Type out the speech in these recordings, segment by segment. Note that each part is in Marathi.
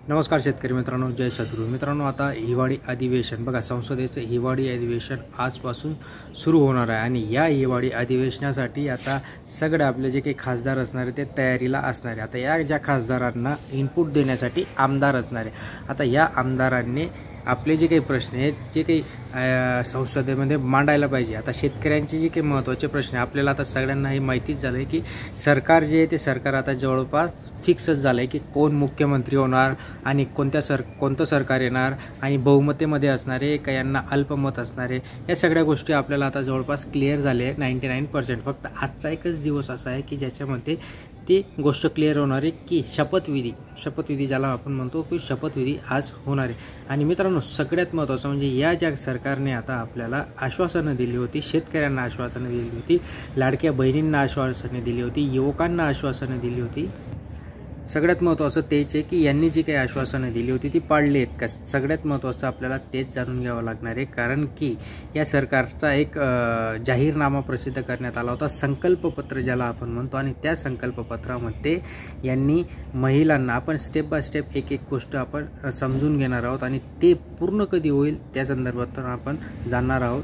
नमस्कार शेतकरी मित्रांनो, जय सद्गुरू मित्रांनो। आता हिवाळी अधिवेशन बघा, संसदेचं हिवाळी अधिवेशन आजपासून सुरू होणार आहे आणि या हिवाळी अधिवेशनासाठी आता सगळे आपले जे काही खासदार असणार आहे ते तयारीला असणार आहे। आता या ज्या खासदारांना इनपुट देण्यासाठी आमदार असणार आहे। आता या आमदारांनी आपले जे काही प्रश्न आहेत जे काही संसदेमध्ये मांडायला पाहिजे। आता शेतकऱ्यांचे जे काही महत्त्वाचे प्रश्न आपल्याला आता सगळ्यांना हे माहितीच झालं आहे की सरकार जे आहे ते सरकार आता जवळपास फिक्सच झालं आहे की कोण मुख्यमंत्री होणार आणि कोणतं सरकार येणार आणि बहुमतेमध्ये असणार आहे का यांना अल्पमत असणार आहे, या सगळ्या गोष्टी आपल्याला आता जवळपास क्लिअर झाले आहे 99%। फक्त आजचा एकच दिवस असा आहे की ज्याच्यामध्ये ती गोष्ट क्लिअर होणार आहे की शपथविधी ज्याला आपण म्हणतो की शपथविधी आज होणार आहे। आणि मित्रांनो, सगळ्यात महत्त्वाचं म्हणजे या ज्या सरकारने आता आपल्याला आश्वासनं दिली होती, शेतकऱ्यांना आश्वासनं दिली होती, लाडक्या बहिणींना आश्वासनं दिली होती, युवकांना आश्वासनं दिली होती, सगळ्यात महत्त्वाचं तेच आहे की यांनी जी काही आश्वासनं दिली होती ती पाळली आहेत का। सगळ्यात महत्त्वाचं आपल्याला तेच जाणून घ्यावं लागणार आहे, कारण की या सरकारचा एक जाहीरनामा प्रसिद्ध करण्यात आला होता, संकल्पपत्र ज्याला आपण म्हणतो। आणि त्या संकल्पपत्रामध्ये यांनी महिलांना आपण स्टेप बाय स्टेप एक गोष्ट आपण समजून घेणार आहोत आणि ते पूर्ण कधी होईल त्या संदर्भात आपण जाणणार आहोत।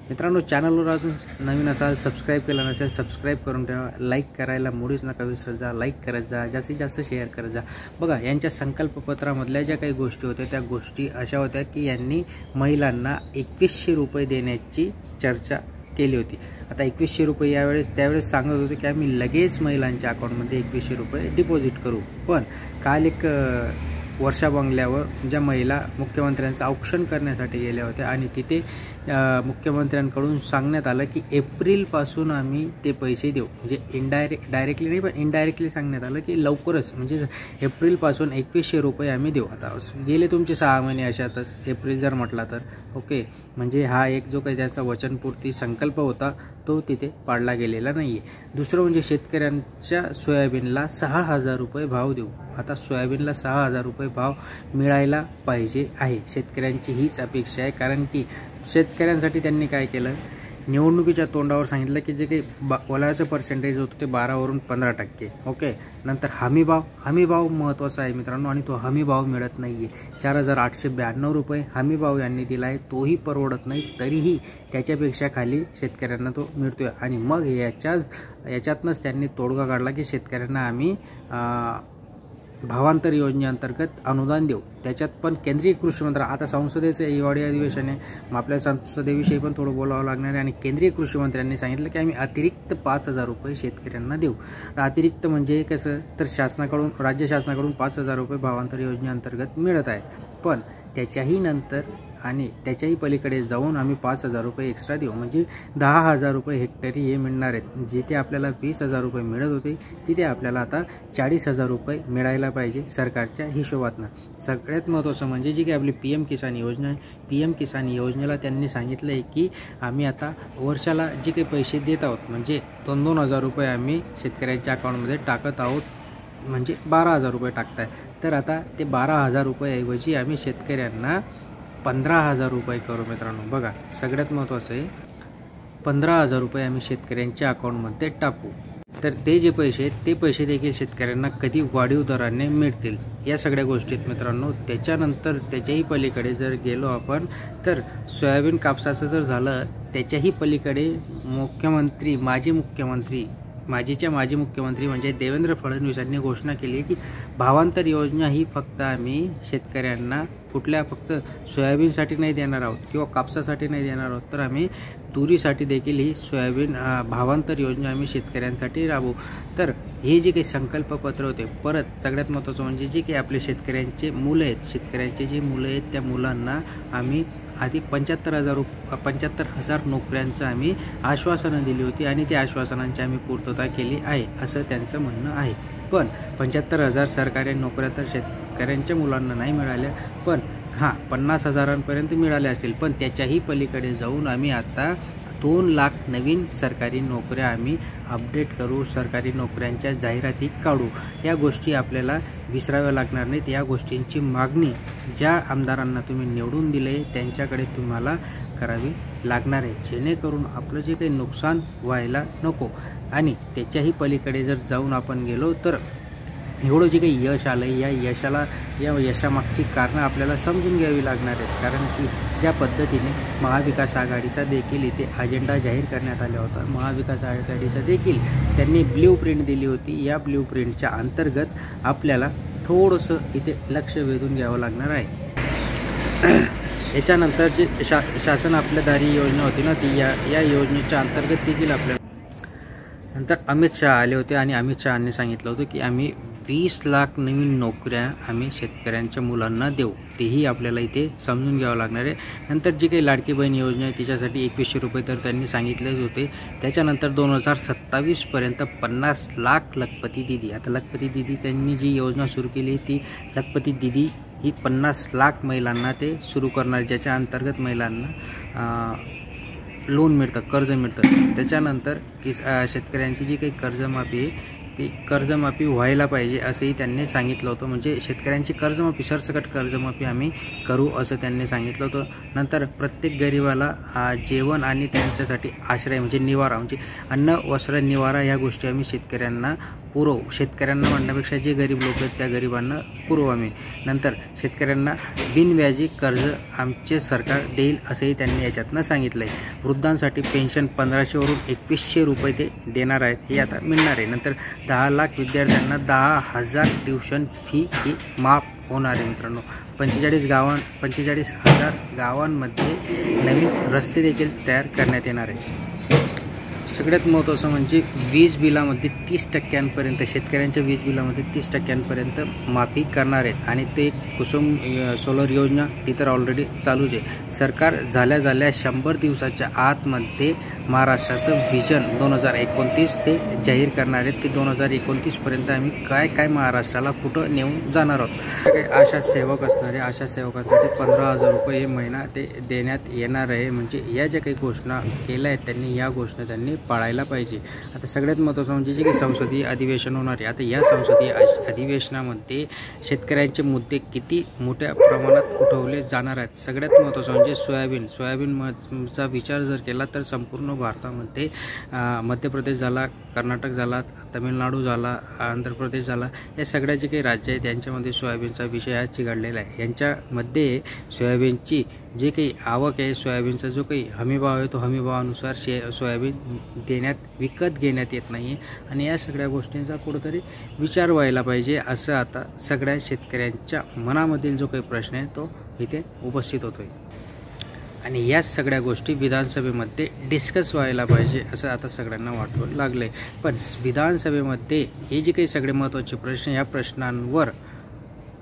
मित्रांनो, चॅनलवर अजून नवीन असाल, सबस्क्राईब केलं नसेल सबस्क्राईब करून ठेवा, लाईक करायला मुळीच नका विसरत जा, लाईक करत जा, जास्तीत जास्त शेअर करत जा। बघा, यांच्या संकल्पपत्रामधल्या ज्या काही गोष्टी होत्या त्या गोष्टी अशा होत्या की यांनी महिलांना 2100 रुपये देण्याची चर्चा केली होती। आता 2100 रुपये त्यावेळेस सांगत होते की आम्ही लगेच महिलांच्या अकाउंटमध्ये 2100 रुपये डिपॉझिट करू। पण काल एक वर्षा बंगल्यावर ज्या महिला मुख्यमंत्र्यांचं औक्षण करण्यासाठी गेल्या होत्या आणि तिथे मुख्यमंत्र्यांकडून सांगण्यात आलं की एप्रिलपासून आम्ही ते पैसे देऊ, म्हणजे डायरेक्टली नाही पण इनडायरेक्टली सांगण्यात आलं की लवकरच म्हणजे एप्रिलपासून 2100 रुपये आम्ही देऊ। आता गेले तुमचे 6 महिने अशातच, एप्रिल जर म्हटला तर ओके, म्हणजे हा एक जो काही त्याचा वचनपूर्ती संकल्प होता तो तिथे पाडला गेलेला नाही आहे। दुसरं म्हणजे शेतकऱ्यांच्या सोयाबीनला 6000 रुपये भाव देऊ। आता सोयाबीनला 6000 रुपये भाव मिळायला पाहिजे आहे, शेतकऱ्यांची हीच अपेक्षा आहे। कारण की शेतकऱ्यांसाठी त्यांनी काय केलं, निवडणुकीच्या तोंडावर सांगितलं की जे काही ओलाचं पर्सेंटेज होतं ते 12वरून 15%, ओके। नंतर हमी भाव महत्त्वाचा आहे मित्रांनो, आणि तो हमी भाव मिळत नाही आहे। 4892 रुपये हमी भाव यांनी दिला आहे, तोही परवडत नाही, तरीही त्याच्यापेक्षा खाली शेतकऱ्यांना तो मिळतोय। आणि मग याच्यातनंच त्यांनी तोडगा काढला की शेतकऱ्यांना आम्ही भावांतर योजनेअंतर्गत अनुदान देऊ। त्याच्यात पण केंद्रीय कृषी मंत्रालय, आता संसदेचं हिवाळी अधिवेशन आहे, मग आपल्याला संसदेविषयी पण थोडं बोलावं लागणार आहे। आणि केंद्रीय कृषी मंत्र्यांनी सांगितलं की आम्ही अतिरिक्त 5000 रुपये शेतकऱ्यांना देऊ। अतिरिक्त म्हणजे कसं, तर राज्य शासनाकडून 5000 रुपये भावांतर योजनेअंतर्गत मिळत आहेत, पण त्याच्याही नंतर आणि त्याच्याही पलीकडे जाऊन आम्ही 5000 रुपये एक्स्ट्रा देऊ, म्हणजे 10000 रुपये हेक्टरी हे मिळणार आहेत। जिथे आपल्याला 20000 रुपये मिळत होते तिथे आपल्याला आता 40000 रुपये मिळायला पाहिजे सरकारच्या हिशोबातनं। सगळ्यात महत्त्वाचं म्हणजे जी काही आपली PM किसान योजना आहे, PM किसान योजनेला त्यांनी सांगितलं आहे की आम्ही आता वर्षाला जे काही पैसे देत आहोत, म्हणजे 2-2000 रुपये आम्ही शेतकऱ्यांच्या अकाउंटमध्ये टाकत आहोत, म्हणजे 12000 रुपये टाकताय। तर आता ते 12000 रुपयाऐवजी आम्ही शेतकऱ्यांना 15000 रुपये करू मित्रांनो। बघा, सगळ्यात महत्त्वाचं आहे 15000 रुपये आम्ही शेतकऱ्यांच्या अकाउंटमध्ये टाकू, तर ते जे पैसे आहेत ते पैसे देखील शेतकऱ्यांना कधी वाढीव दराने मिळतील, या सगळ्या गोष्टीत मित्रांनो। त्याच्यानंतर त्याच्याही पलीकडे जर गेलो आपण तर सोयाबीन कापसाचं जर झालं, त्याच्याही पलीकडे माजी मुख्यमंत्री म्हणजे देवेंद्र फडणवीस यांनी घोषणा केली आहे की भावांतर योजना ही फक्त आम्ही शेतकऱ्यांना फक्त सोयाबीनसाठी नाही देणार आहोत किंवा कापसासाठी नाही देणार आहोत, तर आम्ही तुरीसाठी देखील ही सोयाबीन भावांतर योजना आम्ही शेतकऱ्यांसाठी राबवू। तर हे जे काही संकल्पपत्र होते, परत सगळ्यात महत्त्वाचं म्हणजे जे काही आपले शेतकऱ्यांचे मुलं आहेत त्या मुलांना आम्ही आधी 75,000 नोकऱ्यांचं आम्ही आश्वासनं दिली होती आणि त्या आश्वासनांची आम्ही पूर्तता केली आहे असं त्यांचं म्हणणं आहे। पण 75,000 सरकारी नोकऱ्या तर शेतकऱ्यांच्या मुलांना नाही मिळाल्या, पण 50,000पर्यंत मिळाल्या असतील, पण त्याच्याही पलीकडे जाऊन आम्ही आता 2 लाख नवीन सरकारी नोकऱ्या आम्ही अपडेट करू, सरकारी नोकऱ्यांच्या जाहिराती काढू। या गोष्टी आपल्याला विसराव्या लागणार नाहीत। या गोष्टींची मागणी ज्या आमदारांना तुम्ही निवडून दिले त्यांच्याकडे तुम्हाला करावी लागणार आहे, जेणेकरून आपलं जे काही नुकसान व्हायला नको। आणि त्याच्याही पलीकडे जर जाऊन आपण गेलो तर एवढं जे काही यश आलं या यशामागची कारणं आपल्याला समजून घ्यावी लागणार आहेत। कारण की ज्या पद्धतीने महाविकास आघाडीचा देखील इथे अजेंडा जाहीर करण्यात आला होता, महाविकास आघाडीचा देखील त्यांनी ब्ल्यूप्रिंट दिली होती, या ब्ल्यूप्रिंटच्या अंतर्गत आपल्याला थोडंसं इथे लक्ष वेधून घ्यावं लागणार आहे। याच्यानंतर जे शासन आपल्या दारी योजना होती ना, ती या योजनेच्या अंतर्गत देखील आपल्याला नंतर अमित शहा आले होते आणि अमित शहांनी सांगितलं होतं की आम्ही 20 लाख नवीन नोकऱ्या आम्ही शेतकऱ्यांच्या मुलांना देऊ, तेही आपल्याला इथे समजून घ्यावं लागणार आहे। नंतर जी काही लाडकी बहीण योजना आहे तिच्यासाठी 2100 रुपये तर त्यांनी सांगितलेच होते। त्याच्यानंतर 2027पर्यंत 50 लाख लखपती दिदी, आता लखपती दिदी त्यांनी जी योजना सुरू केली ती लखपती दिदी ही 50 लाख महिलांना ते सुरू करणार, ज्याच्या अंतर्गत महिलांना लोन मिळतं, कर्ज मिळतं। त्याच्यानंतर शेतकऱ्यांची जी काही कर्जमाफी आहे ती कर्जमाफी व्हायला पाहिजे असंही त्यांनी सांगितलं होतं, म्हणजे शेतकऱ्यांची कर्जमाफी, सरसकट कर्जमाफी आम्ही करू असं त्यांनी सांगितलं होतं। नंतर प्रत्येक गरिबाला जेवण आणि त्यांच्यासाठी आश्रय म्हणजे निवारा, म्हणजे अन्न वस्त्र निवारा ह्या गोष्टी आम्ही शेतकऱ्यांना पुरवू, शेतकऱ्यांना म्हणण्यापेक्षा जे गरीब लोक आहेत त्या गरिबांना पुरवू आम्ही। नंतर शेतकऱ्यांना बिनव्याजी कर्ज आमचे सरकार देईल असंही त्यांनी याच्यातनं सांगितलं आहे। वृद्धांसाठी पेन्शन 1500 वरून 2100 रुपये ते देणार आहेत, हे आता मिळणार आहे। नंतर 10 लाख विद्यार्थ्यांना 10,000 ट्युशन फी ही माफ होणार आहे मित्रांनो। 45,000 गावांमध्ये नवीन रस्ते देखील तयार करण्यात येणार आहे। सगळ्यात महत्त्वाचं म्हणजे वीज बिलामध्ये 30% शेतकऱ्यांच्या वीज बिलामध्ये 30% माफी करणार आहेत आणि ते कुसुम सोलर योजना ती तर ऑलरेडी चालूच आहे। सरकार झाल्या 100 दिवसाच्या आतमध्ये महाराष्ट्राचं विजन 2029 ते जाहीर करणार आहेत की 2029पर्यंत आम्ही काय महाराष्ट्राला कुठं नेऊन जाणार आहोत। काही आशा सेवक असणारे आशा सेवकांसाठी 15,000 रुपये महिना ते देण्यात येणार आहे। म्हणजे या ज्या काही घोषणा केल्या आहेत त्यांनी, या घोषणा त्यांनी पाळायला पाहिजे। आता सगळ्यात महत्त्वाचं म्हणजे जे काही संसदीय अधिवेशन होणार आहे, आता या संसदीय अधिवेशनामध्ये शेतकऱ्यांचे मुद्दे किती मोठ्या प्रमाणात उठवले जाणार आहेत। सगळ्यात महत्त्वाचं म्हणजे सोयाबीनचा विचार जर केला तर संपूर्ण भारतामध्ये मध्य प्रदेश झाला, कर्नाटक झाला, तमिळनाडू झाला, आंध्र प्रदेश झाला, या सगळ्या जे काही राज्य आहेत त्यांच्यामध्ये सोयाबीनचा विषय हा चिघडलेला आहे। यांच्यामध्ये सोयाबीनची जे काही आवक आहे, सोयाबीनचा जो काही हमीभाव आहे तो हमीभावानुसार सोयाबीन विकत घेण्यात येत नाही आहे आणि या सगळ्या गोष्टींचा कुठंतरी विचार व्हायला पाहिजे असं आता सगळ्या शेतकऱ्यांच्या मनामधील जो काही प्रश्न आहे तो इथे उपस्थित होतोय आणि या सगळ्या गोष्टी विधानसभेमध्ये डिस्कस व्हायला पाहिजे असं आता सगळ्यांना वाटू लागलं आहे। पण विधानसभेमध्ये हे जे काही सगळे महत्त्वाचे प्रश्न, या प्रश्नांवर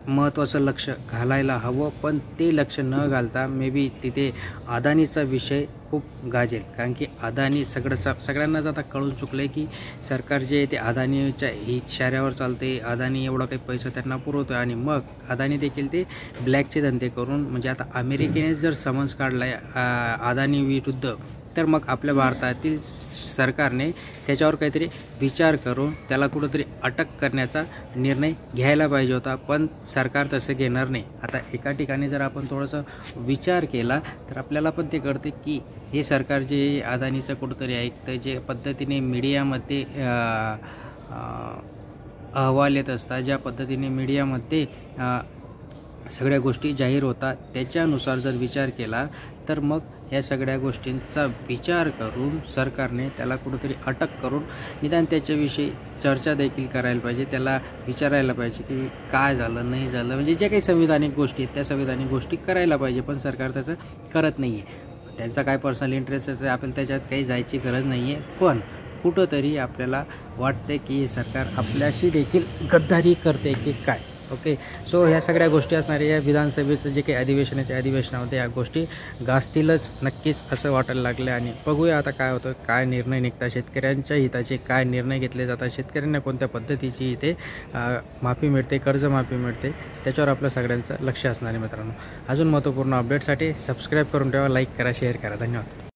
महत्त्वाचं लक्ष घालायला हवं, पण ते लक्ष न घालता मे बी तिथे अदानीचा विषय खूप गाजेल। कारण की अदानी सगळ्यांनाच आता कळून चुकलं आहे की सरकार जे आहे ते अदानीच्या इशाऱ्यावर चालते, अदानी एवढा काही पैसा त्यांना पुरवतो आणि मग अदानी देखील ते ब्लॅकचे धंदे करून, म्हणजे आता अमेरिकेने जर समन्स काढला आहे अदानी विरुद्ध, तर मग आपल्या भारतातील सरकारने त्याच्यावर काहीतरी विचार करून त्याला कुठंतरी अटक करण्याचा निर्णय घ्यायला पाहिजे होता, पण सरकार तसं घेणार नाही। आता एका ठिकाणी जर आपण थोडासा विचार केला तर आपल्याला पण ते कळते की हे सरकार जे अदानीचं कुठंतरी ऐकतं, जे पद्धतीने मीडियामध्ये अहवाल येत असतात, ज्या पद्धतीने मीडियामध्ये सगळ्या गोष्टी जाहीर होतात, त्याच्यानुसार जर विचार केला तर मग या सगळ्या गोष्टींचा विचार करून सरकारने त्याला कुठंतरी अटक करून निदान त्याच्याविषयी चर्चा देखील करायला पाहिजे, त्याला विचारायला पाहिजे की काय झालं नाही झालं, म्हणजे ज्या काही संविधानिक गोष्टी आहेत त्या संविधानिक गोष्टी करायला पाहिजे, पण सरकार त्याचं करत नाही आहे। त्यांचा काय पर्सनल इंटरेस्ट आहे आपल्याला त्याच्यात काही जायची गरज नाही आहे, पण कुठंतरी आपल्याला वाटते की हे सरकार आपल्याशी देखील गद्दारी करते की काय। ओके, सो ह्या सगळ्या गोष्टी असणाऱ्या या विधानसभेचं जे काही अधिवेशन आहे त्या अधिवेशनामध्ये या गोष्टी गाजतीलच नक्कीच असं वाटायला लागलं आणि बघूया आता काय होतं, काय निर्णय निघतात, शेतकऱ्यांच्या हिताचे काय निर्णय घेतले जातात, शेतकऱ्यांना कोणत्या पद्धतीची इथे माफी मिळते, कर्जमाफी मिळते, त्याच्यावर आपलं सगळ्यांचं लक्ष असणार आहे मित्रांनो। अजून महत्त्वपूर्ण अपडेटसाठी सबस्क्राईब करून ठेवा, लाईक करा, शेअर करा, धन्यवाद।